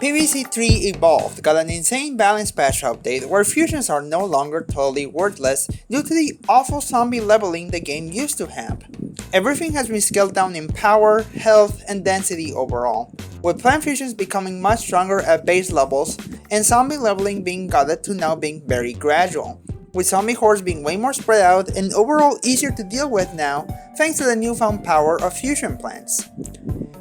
PvZ 3 Evolved got an insane balance patch update where fusions are no longer totally worthless due to the awful zombie leveling the game used to have. Everything has been scaled down in power, health, and density overall, with plant fusions becoming much stronger at base levels and zombie leveling being gutted to now being very gradual, with zombie hordes being way more spread out and overall easier to deal with now thanks to the newfound power of fusion plants.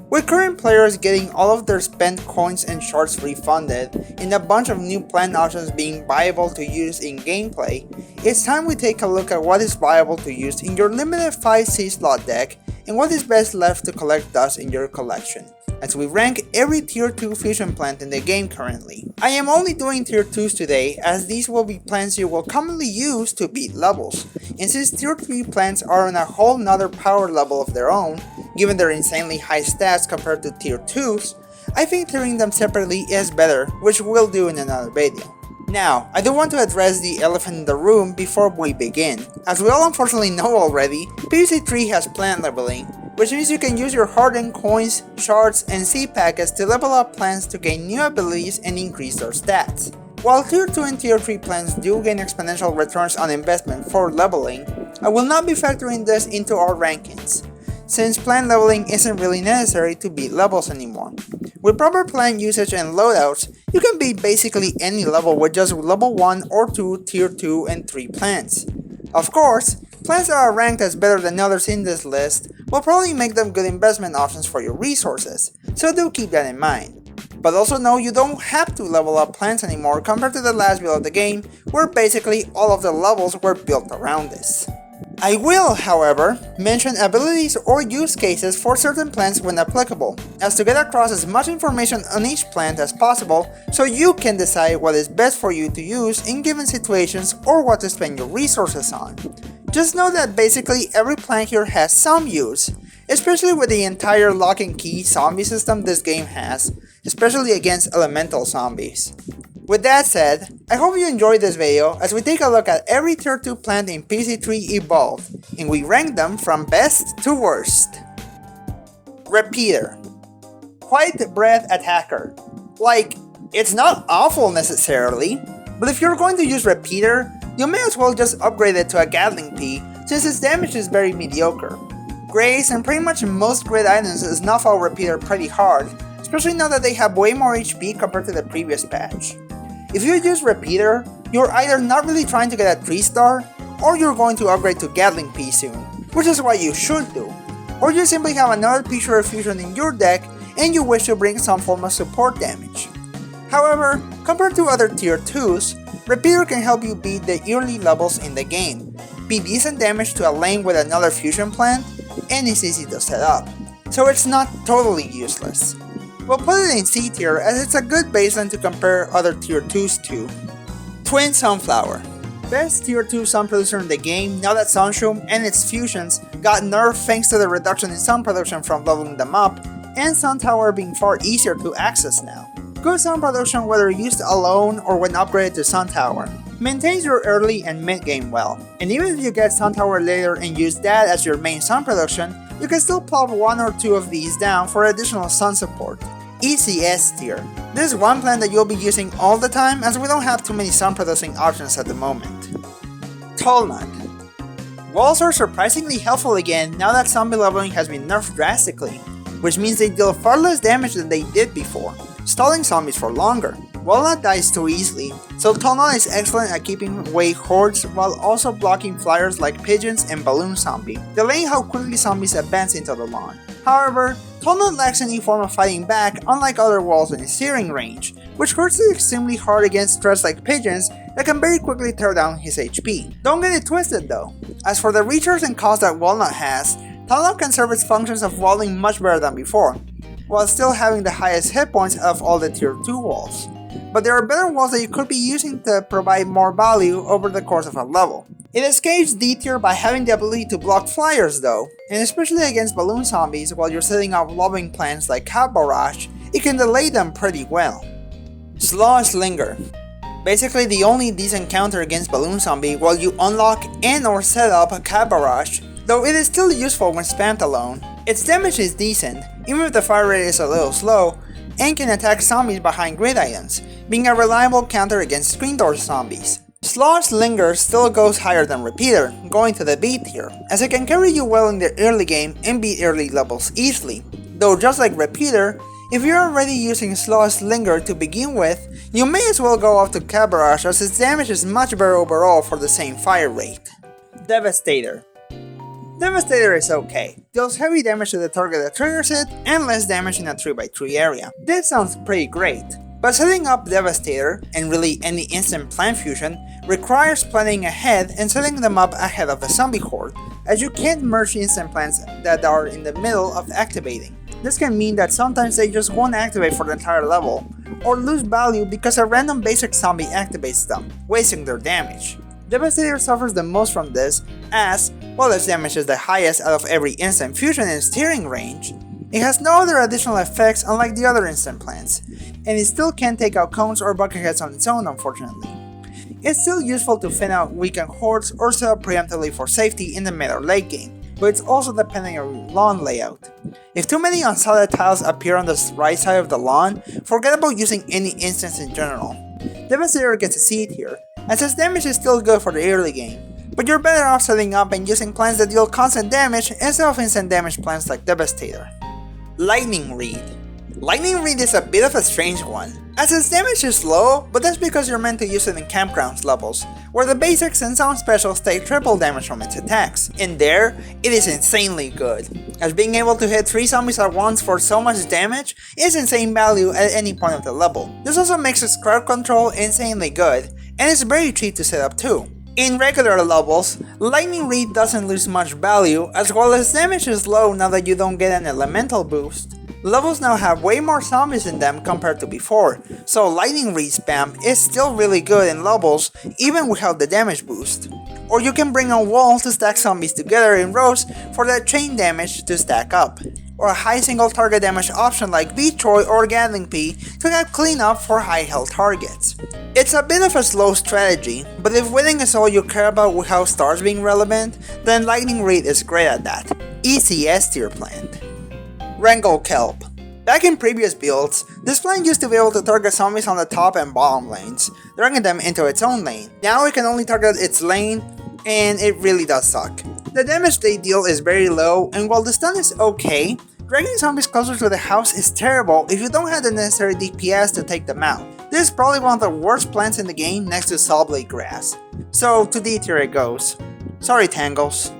With current players getting all of their spent coins and shards refunded, and a bunch of new plant options being viable to use in gameplay, it's time we take a look at what is viable to use in your limited 5C slot deck and what is best left to collect dust in your collection, as we rank every tier 2 fusion plant in the game currently. I am only doing tier 2s today as these will be plants you will commonly use to beat levels, and since tier 3 plants are on a whole nother power level of their own, given their insanely high stats compared to tier 2s, I think tiering them separately is better, which we'll do in another video. Now, I do want to address the elephant in the room before we begin. As we all unfortunately know already, PvZ 3 has plant leveling, which means you can use your hard-earned coins, shards, and seed packets to level up plants to gain new abilities and increase their stats. While tier 2 and tier 3 plants do gain exponential returns on investment for leveling, I will not be factoring this into our rankings, since plant leveling isn't really necessary to beat levels anymore. With proper plant usage and loadouts, you can beat basically any level with just level 1 or 2 tier 2 and 3 plants. Of course, plants that are ranked as better than others in this list will probably make them good investment options for your resources, so do keep that in mind. But also know you don't have to level up plants anymore compared to the last build of the game, where basically all of the levels were built around this. I will, however, mention abilities or use cases for certain plants when applicable, as to get across as much information on each plant as possible so you can decide what is best for you to use in given situations or what to spend your resources on. Just know that basically every plant here has some use, especially with the entire lock and key zombie system this game has, especially against elemental zombies. With that said, I hope you enjoyed this video as we take a look at every tier 2 plant in PvZ 3 Evolved, and we rank them from best to worst. Repeater. Quiet breath attacker. Like, it's not awful necessarily, but if you're going to use Repeater, you may as well just upgrade it to a Gatling Pea since its damage is very mediocre. Grace and pretty much most grid items snuff out Repeater pretty hard, especially now that they have way more HP compared to the previous patch. If you use Repeater, you're either not really trying to get a 3-star, or you're going to upgrade to Gatling Pea soon, which is what you should do. Or you simply have another Peashooter fusion in your deck and you wish to bring some form of support damage. However, compared to other tier 2s, Repeater can help you beat the early levels in the game, be decent damage to a lane with another fusion plant, and is easy to set up, so it's not totally useless. We'll put it in C tier as it's a good baseline to compare other tier 2s to. Twin Sunflower. Best tier 2 sun producer in the game now that Sunshroom and its fusions got nerfed thanks to the reduction in sun production from leveling them up, and Sun Tower being far easier to access now. Good sun production whether used alone or when upgraded to Sun Tower maintains your early and mid game well, and even if you get Sun Tower later and use that as your main sun production, you can still plop 1 or 2 of these down for additional sun support. ECS tier. This is one plant that you'll be using all the time as we don't have too many sun producing options at the moment. Chugnut. Walls are surprisingly helpful again now that zombie leveling has been nerfed drastically, which means they deal far less damage than they did before, stalling zombies for longer. Walnut dies too easily, so Chugnut is excellent at keeping away hordes while also blocking flyers like pigeons and balloon zombie, delaying how quickly zombies advance into the lawn. However, Chugnut lacks any form of fighting back unlike other walls in searing range, which hurts it extremely hard against threats like pigeons that can very quickly tear down his HP. Don't get it twisted though. As for the recharge and cost that Walnut has, Chugnut can serve its functions of walling much better than before, while still having the highest hit points of all the tier 2 walls. But there are better walls that you could be using to provide more value over the course of a level. It escapes D tier by having the ability to block flyers though, and especially against balloon zombies while you're setting up lobbing plants like Cat Barrage, it can delay them pretty well. Slaw Slinger. Basically the only decent counter against balloon zombie while you unlock and or set up a Cat Barrage, though it is still useful when spammed alone. Its damage is decent, even if the fire rate is a little slow, and can attack zombies behind grid items, being a reliable counter against screen door zombies. Slow's Linger still goes higher than Repeater, going to the B tier, as it can carry you well in the early game and beat early levels easily. Though just like Repeater, if you're already using Slow's Linger to begin with, you may as well go off to Cabbage as its damage is much better overall for the same fire rate. Devastator. Devastator is okay, deals heavy damage to the target that triggers it, and less damage in a 3x3 area. This sounds pretty great, but setting up Devastator, and really any instant plant fusion, requires planning ahead and setting them up ahead of a zombie horde, as you can't merge instant plants that are in the middle of activating. This can mean that sometimes they just won't activate for the entire level, or lose value because a random basic zombie activates them, wasting their damage. Devastator suffers the most from this, as, while its damage is the highest out of every instant fusion in steering range, it has no other additional effects unlike the other instant plants, and it still can't take out cones or bucketheads on its own unfortunately. It's still useful to thin out weakened hordes or set up preemptively for safety in the mid or late game, but it's also depending on your lawn layout. If too many unsolid tiles appear on the right side of the lawn, forget about using any instance in general. Devastator gets a C tier, as its damage is still good for the early game, but you're better off setting up and using plants that deal constant damage instead of instant damage plants like Devastator. Lightning Reed. Lightning Reed is a bit of a strange one, as its damage is low, but that's because you're meant to use it in campgrounds levels, where the basics and some specials take triple damage from its attacks. In there, it is insanely good, as being able to hit 3 zombies at once for so much damage is insane value at any point of the level. This also makes its crowd control insanely good, and it's very cheap to set up too. In regular levels, Lightning Reed doesn't lose much value, as while its damage is low now that you don't get an elemental boost. Levels now have way more zombies in them compared to before, so Lightning Reed spam is still really good in levels even without the damage boost. Or you can bring a wall to stack zombies together in rows for that chain damage to stack up. Or a high single target damage option like Bonk Choy or Gatling-pea to get cleanup for high health targets. It's a bit of a slow strategy, but if winning is all you care about without stars being relevant, then Lightning Reed is great at that. Easy S tier plant. Wrangle Kelp. Back in previous builds, this plant used to be able to target zombies on the top and bottom lanes, dragging them into its own lane. Now it can only target its lane, and it really does suck. The damage they deal is very low, and while the stun is okay, dragging zombies closer to the house is terrible if you don't have the necessary DPS to take them out. This is probably one of the worst plants in the game next to sawblade grass. So to D tier it goes. Sorry Tangles.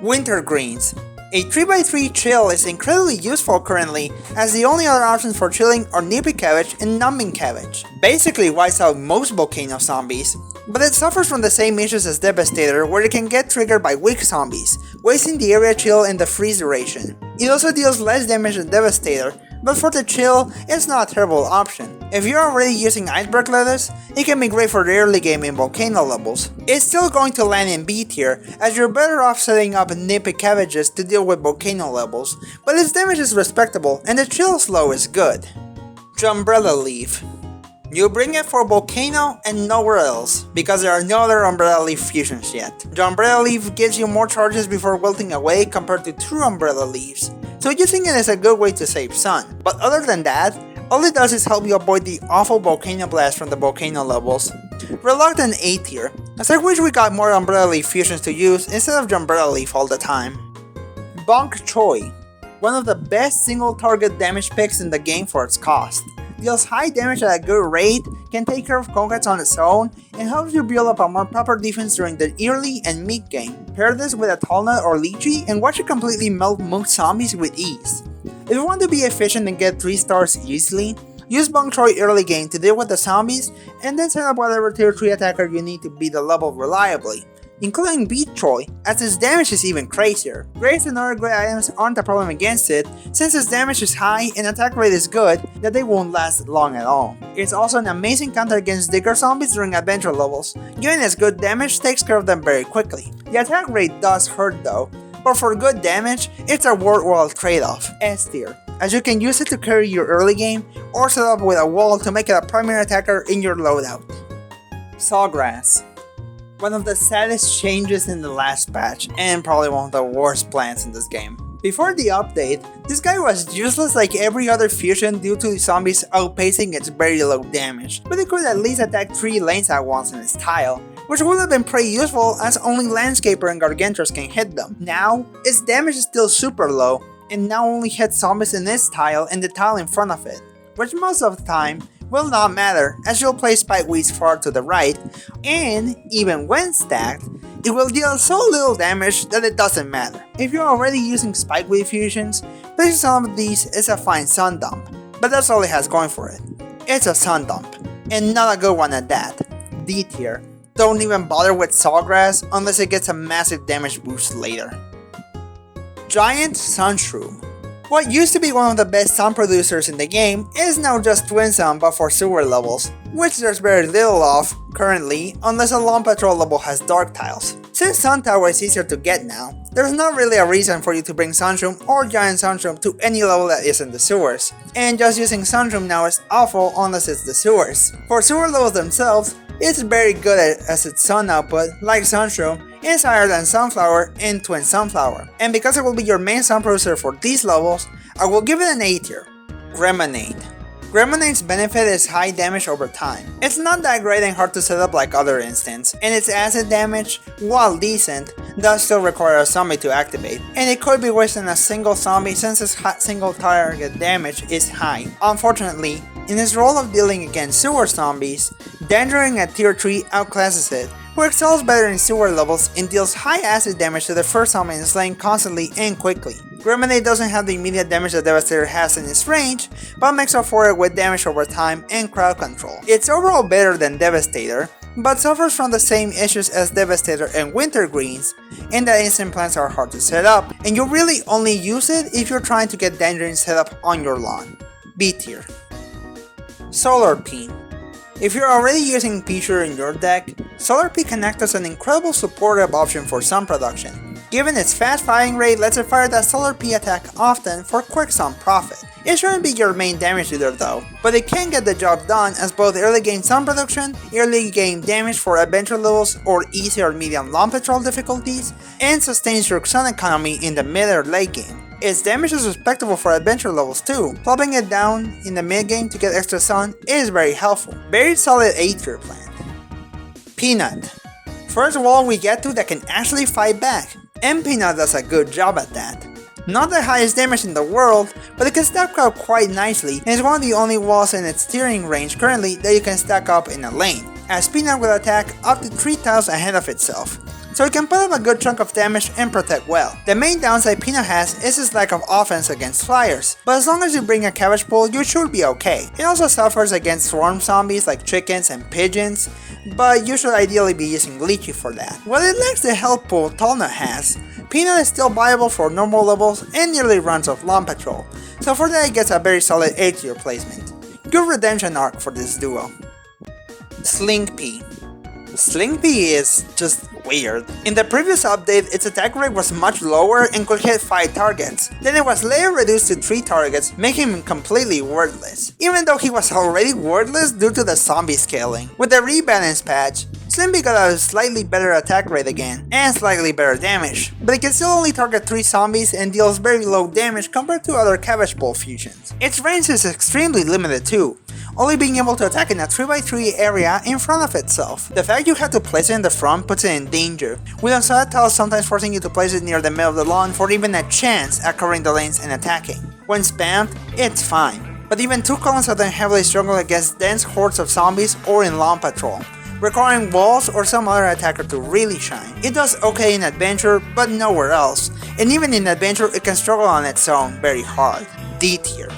Winter Greens. A 3x3 chill is incredibly useful currently, as the only other options for chilling are Nippy Cabbage and Numbing Cabbage. Basically wipes out most volcano zombies, but it suffers from the same issues as Devastator, where it can get triggered by weak zombies, wasting the area chill and the freeze duration. It also deals less damage than Devastator, but for the chill, it's not a terrible option. If you're already using Iceberg Lettuce, it can be great for the early game in volcano levels. It's still going to land in B tier, as you're better off setting up Nippy Cabbages to deal with volcano levels, but its damage is respectable and the chill slow is good. Umbrella Leaf. You bring it for Volcano and nowhere else, because there are no other Umbrella Leaf fusions yet. The Umbrella Leaf gives you more charges before wilting away compared to true Umbrella Leaves, so using it is a good way to save sun. But other than that, all it does is help you avoid the awful Volcano Blast from the Volcano levels. Reluctant A tier, as I wish we got more Umbrella Leaf fusions to use instead of the Umbrella Leaf all the time. Bonk Choy. One of the best single target damage picks in the game for its cost. Deals high damage at a good rate, can take care of conquests on its own, and helps you build up a more proper defense during the early and mid game. Pair this with a Chugnut or Lychee and watch it completely melt most zombies with ease. If you want to be efficient and get 3 stars easily, use Bonk Choy early game to deal with the zombies, and then set up whatever tier 3 attacker you need to beat the level reliably, including Bonk Choy, as its damage is even crazier. Grades and other great items aren't a problem against it, since its damage is high and attack rate is good that they won't last long at all. It's also an amazing counter against digger zombies during adventure levels, given its good damage takes care of them very quickly. The attack rate does hurt though, but for good damage, it's a worthwhile trade-off. S tier, as you can use it to carry your early game, or set up with a wall to make it a primary attacker in your loadout. Sawgrass. One of the saddest changes in the last patch, and probably one of the worst plants in this game. Before the update, this guy was useless like every other fusion due to zombies outpacing its very low damage, but it could at least attack 3 lanes at once in its tile, which would have been pretty useful as only Landscaper and Gargantuars can hit them. Now, its damage is still super low, and now only hits zombies in its tile and the tile in front of it, which most of the time will not matter as you'll place Spikeweeds far to the right, and even when stacked, it will deal so little damage that it doesn't matter. If you're already using Spikeweed fusions, placing some of these is a fine sun dump, but that's all it has going for it. It's a sun dump, and not a good one at that. D tier. Don't even bother with Sawgrass unless it gets a massive damage boost later. Giant Sunshroom. What used to be one of the best sun producers in the game is now just twin sun but for sewer levels, which there's very little of currently unless a Lawn Patrol level has dark tiles. Since Sun Tower is easier to get now, there's not really a reason for you to bring Sunshroom or Giant Sunshroom to any level that isn't the sewers, and just using Sunshroom now is awful unless it's the sewers. For sewer levels themselves, it's very good as its sun output, like Sunshroom, is higher than Sunflower and Twin Sunflower, and because it will be your main sun producer for these levels, I will give it an A tier. Griminade. Griminade's benefit is high damage over time. It's not that great and hard to set up like other instants, and its acid damage, while decent, does still require a zombie to activate, and it could be worse than a single zombie since its single target damage is high. Unfortunately, in its role of dealing against sewer zombies, Dandering at tier 3 outclasses it, who excels better in sewer levels and deals high acid damage to the first zombie and slain constantly and quickly. Griminade doesn't have the immediate damage that Devastator has in its range, but makes up for it with damage over time and crowd control. It's overall better than Devastator, but suffers from the same issues as Devastator and Wintergreens, in that instant plants are hard to set up, and you really only use it if you're trying to get Dandering set up on your lawn. B tier. Solar-pea. If you're already using Peashooter in your deck, Solar-pea can act as an incredible supportive option for sun production. Given its fast firing rate lets it fire that Solar-pea attack often for quick sun profit. It shouldn't be your main damage dealer though, but it can get the job done as both early game sun production, early game damage for adventure levels or easy or medium Lawn Patrol difficulties, and sustains your sun economy in the mid or late game. Its damage is respectable for adventure levels too. Plopping it down in the mid game to get extra sun is very helpful. Very solid A tier plant. Peanut. First wall we get to that can actually fight back, and Peanut does a good job at that. Not the highest damage in the world, but it can stack up quite nicely and is one of the only walls in its steering range currently that you can stack up in a lane, as Peanut will attack up to 3 tiles ahead of itself, so it can put up a good chunk of damage and protect well. The main downside Peanut has is its lack of offense against flyers, but as long as you bring a cabbage pool you should be okay. It also suffers against swarm zombies like chickens and pigeons, but you should ideally be using Lychee for that. While it lacks the health pool Talnut has, Peanut is still viable for normal levels and nearly runs off Lawn Patrol, so for that it gets a very solid A tier placement. Good redemption arc for this duo. Sling-pea. Sling-pea is just weird. In the previous update, its attack rate was much lower and could hit 5 targets. Then it was later reduced to 3 targets, making him completely worthless. Even though he was already worthless due to the zombie scaling. With the rebalance patch, Sling-pea got a slightly better attack rate again, and slightly better damage, but it can still only target 3 zombies and deals very low damage compared to other Cabbage Bowl fusions. Its range is extremely limited too, only being able to attack in a 3x3 area in front of itself. The fact you have to place it in the front puts it in danger, with unsolid tiles sometimes forcing you to place it near the middle of the lawn for even a chance at covering the lanes and attacking. When spammed, it's fine, but even 2 columns of them heavily struggle against dense hordes of zombies or in Lawn Patrol, requiring walls or some other attacker to really shine. It does okay in Adventure, but nowhere else, and even in Adventure it can struggle on its own very hard. D tier.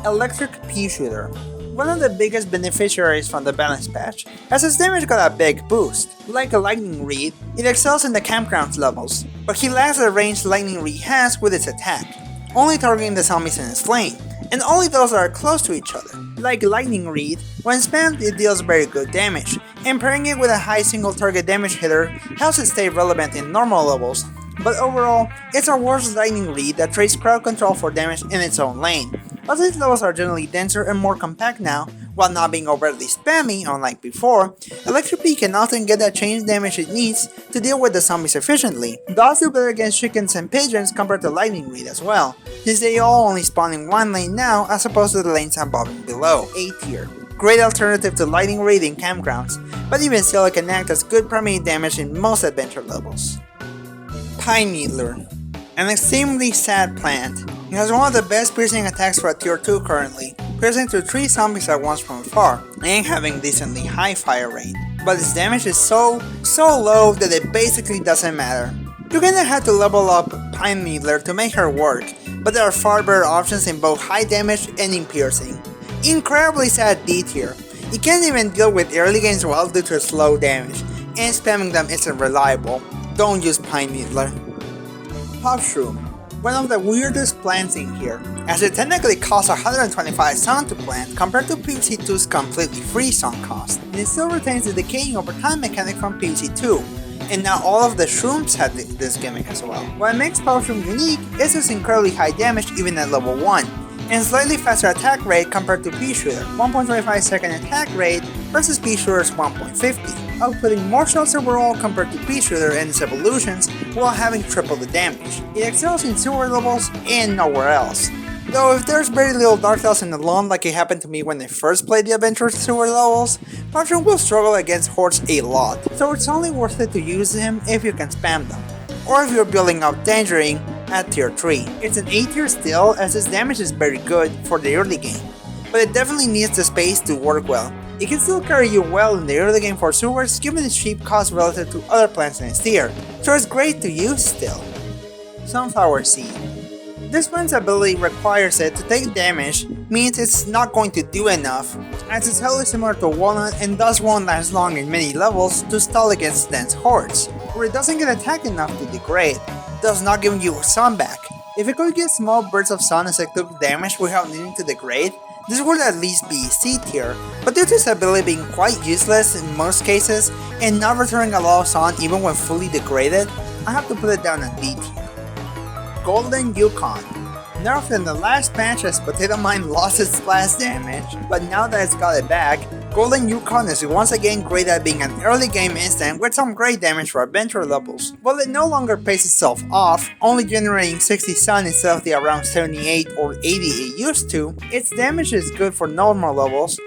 Electric Peashooter. One of the biggest beneficiaries from the balance patch, as its damage got a big boost. Like a Lightning Reed, it excels in the campgrounds levels, but he lacks the range Lightning Reed has with its attack, only targeting the zombies in its lane, and only those that are close to each other. Like Lightning Reed, when spammed it deals very good damage, and pairing it with a high single target damage hitter helps it stay relevant in normal levels, but overall, it's a worse Lightning Reed that trades crowd control for damage in its own lane. But these levels are generally denser and more compact now, While not being overtly spammy, unlike before, Electropea can often get that change damage it needs to deal with the zombies efficiently. Does do better against chickens and pigeons compared to Lightning Reed as well, since they all only spawn in one lane now as opposed to the lanes above and below. A tier. Great alternative to Lightning Reed in campgrounds, but even still it can act as good primary damage in most adventure levels. Pine Needler. An extremely sad plant. It has one of the best piercing attacks for a tier 2 currently, piercing through 3 zombies at once from afar, and having decently high fire rate. But its damage is so low that it basically doesn't matter. You're gonna have to level up Pine Needler to make her work, but there are far better options in both high damage and in piercing. Incredibly sad D tier. It can't even deal with early games well due to its low damage, and spamming them isn't reliable. Don't use Pine Needler. Puff-shroom. One of the weirdest plants in here, as it technically costs 125 sun to plant compared to PvZ2's completely free sun cost, and it still retains the decaying over time mechanic from PvZ2, and now all of the shrooms have this gimmick as well. What makes Puff-shroom unique is its incredibly high damage even at level 1, and slightly faster attack rate compared to Peashooter, 1.25 second attack rate versus Peashooter's 1.50, outputting more shots overall compared to Peashooter and its evolutions while having triple the damage. It excels in sewer levels and nowhere else. Though if there's very little Dark Elves in the lawn like it happened to me when I first played the Adventure sewer levels, Puff-shroom will struggle against hordes a lot, so it's only worth it to use him if you can spam them, or if you're building up Dangering at tier 3. It's an A tier still as its damage is very good for the early game, but it definitely needs the space to work well. It can still carry you well in the early game for sewers given its cheap cost relative to other plants in its tier, so it's great to use still. Sunflower Seed. This plant's ability requires it to take damage, means it's not going to do enough, as it's highly similar to Walnut and thus won't last long in many levels to stall against dense hordes, where it doesn't get attacked enough to degrade, thus not giving you sun back. If it could get small bursts of sun as it took damage without needing to degrade, this would at least be C tier, but due to its ability being quite useless in most cases and not returning a lot of sun even when fully degraded, I have to put it down at D tier. Golden Yukon. Nerfed in the last patch as Potato Mine lost its splash damage, but now that it's got it back, Golden Yukon is once again great at being an early game instant with some great damage for adventure levels. While it no longer pays itself off, only generating 60 sun instead of the around 78 or 80 it used to, its damage is good for normal levels,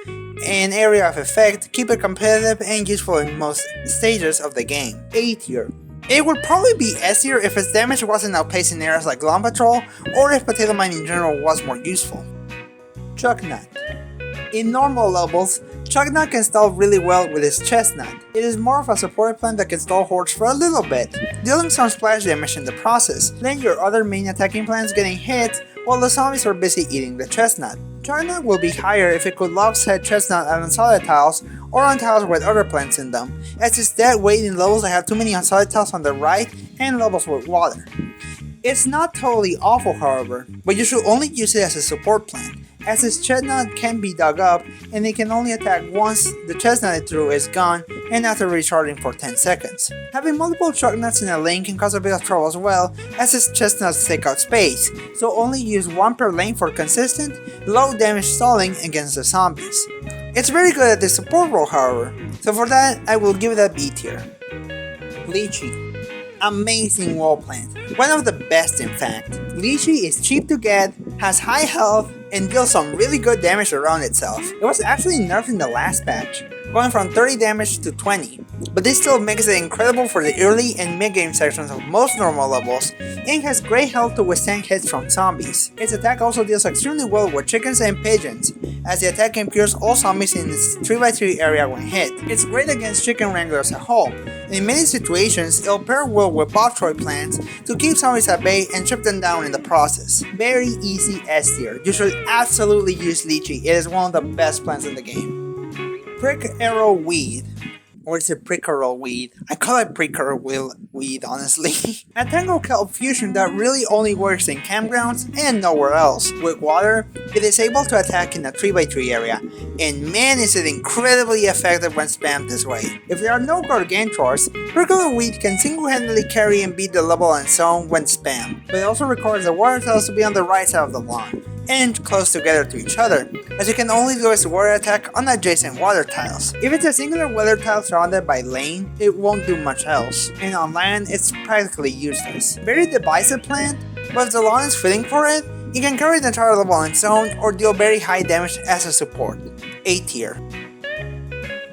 and area of effect keep it competitive and useful in most stages of the game. A tier. It would probably be S tier if its damage wasn't outpacing areas like Lawn Patrol, or if Potato Mine in general was more useful. Chugnut. In normal levels, Chugnut can stall really well with its chestnut. It is more of a support plant that can stall hordes for a little bit, dealing some splash damage in the process, then your other main attacking plants getting hit while the zombies are busy eating the chestnut. Chugnut will be higher if it could lob set chestnut on solid tiles or on tiles with other plants in them, as it's dead weight in levels that have too many unsolid tiles on the right and levels with water. It's not totally awful however, but you should only use it as a support plant, as its chestnut can be dug up and it can only attack once the chestnut it threw is gone and after recharging for 10 seconds. Having multiple Chugnuts in a lane can cause a bit of trouble as well, as its chestnuts take out space, so only use one per lane for consistent, low damage stalling against the zombies. It's very good at the support role however, so for that I will give it a B tier. Lychee. Amazing wall plant, one of the best in fact. Lychee is cheap to get, has high health, and deals some really good damage around itself. It was actually nerfed in the last patch, going from 30 damage to 20, but this still makes it incredible for the early and mid-game sections of most normal levels, and has great health to withstand hits from zombies. Its attack also deals extremely well with chickens and pigeons, as the attack impures all zombies in its 3x3 area when hit. It's great against chicken wranglers at home, and in many situations it'll pair well with Bonk Choy plants to keep zombies at bay and chip them down in the process. Very easy S tier. You should absolutely use Lychee, it is one of the best plants in the game. Prick-erel Weed. Or is it Prick-erel Weed? I call it Prick-erel Weed honestly. A Wrangle Kelp fusion that really only works in campgrounds and nowhere else. With water, it is able to attack in a 3x3 area, and man is it incredibly effective when spammed this way. If there are no gargantuars, Prick-erel Weed can single-handedly carry and beat the level on its own when spammed, but it also requires the water tiles to be on the right side of the lawn, and close together to each other, as you can only do its water attack on adjacent water tiles. If it's a singular weather tile surrounded by lane, it won't do much else, and on land it's practically useless. Very divisive plant, but if the lawn is fitting for it, it can carry the entire level on its own or deal very high damage as a support. A tier.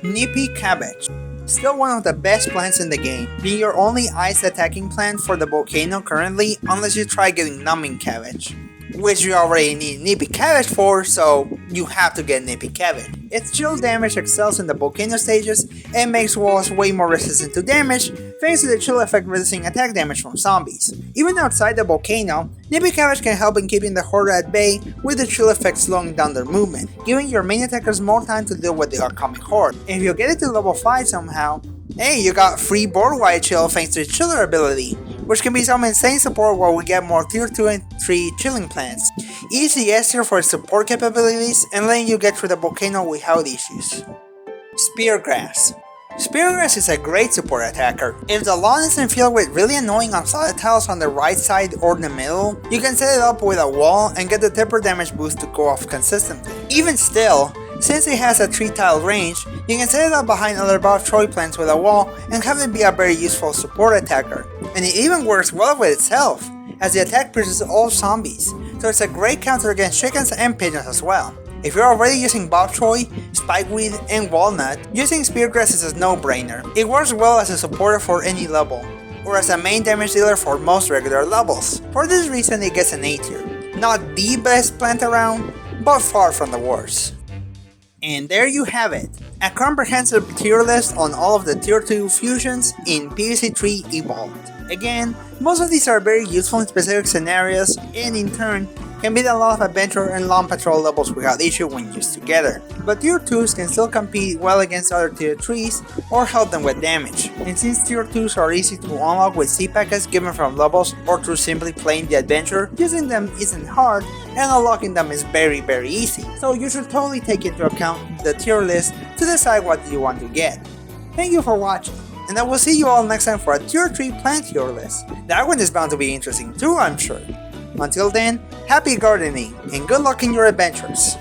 Nippy Cabbage. Still one of the best plants in the game, being your only ice attacking plant for the volcano currently, unless you try getting Numbing Cabbage, which you already need Nippy Cabbage for, so you have to get Nippy Cabbage. Its chill damage excels in the volcano stages and makes walls way more resistant to damage thanks to the chill effect resisting attack damage from zombies. Even outside the volcano, Nippy Cabbage can help in keeping the horde at bay with the chill effect slowing down their movement, giving your main attackers more time to deal with the upcoming horde. And if you get it to level 5 somehow, hey, you got free board wide chill thanks to its chiller ability, which can be some insane support while we get more tier 2 and 3 chilling plants. Easy S tier for its support capabilities and letting you get through the volcano without issues. Speargrass. Speargrass is a great support attacker. If the lawn isn't filled with really annoying unsolid tiles on the right side or the middle, you can set it up with a wall and get the temper damage boost to go off consistently. Even still, since it has a 3 tile range, you can set it up behind other Bonk Choy plants with a wall and have it be a very useful support attacker. And it even works well with itself, as the attack pierces all zombies, so it's a great counter against chickens and pigeons as well. If you're already using Bonk Choy, Spikeweed, and Walnut, using Speargrass is a no-brainer. It works well as a supporter for any level, or as a main damage dealer for most regular levels. For this reason it gets an A tier. Not the best plant around, but far from the worst. And there you have it, a comprehensive tier list on all of the tier 2 fusions in PvZ 3 Evolved. Again, most of these are very useful in specific scenarios and in turn can beat a lot of adventure and long patrol levels without issue when used together. But tier 2s can still compete well against other tier 3s or help them with damage. And since tier 2s are easy to unlock with C packets given from levels or through simply playing the adventure, using them isn't hard and unlocking them is very easy. So you should totally take into account the tier list to decide what you want to get. Thank you for watching, and I will see you all next time for a tier 3 plant tier list. That one is bound to be interesting too, I'm sure. Until then, happy gardening and good luck in your adventures.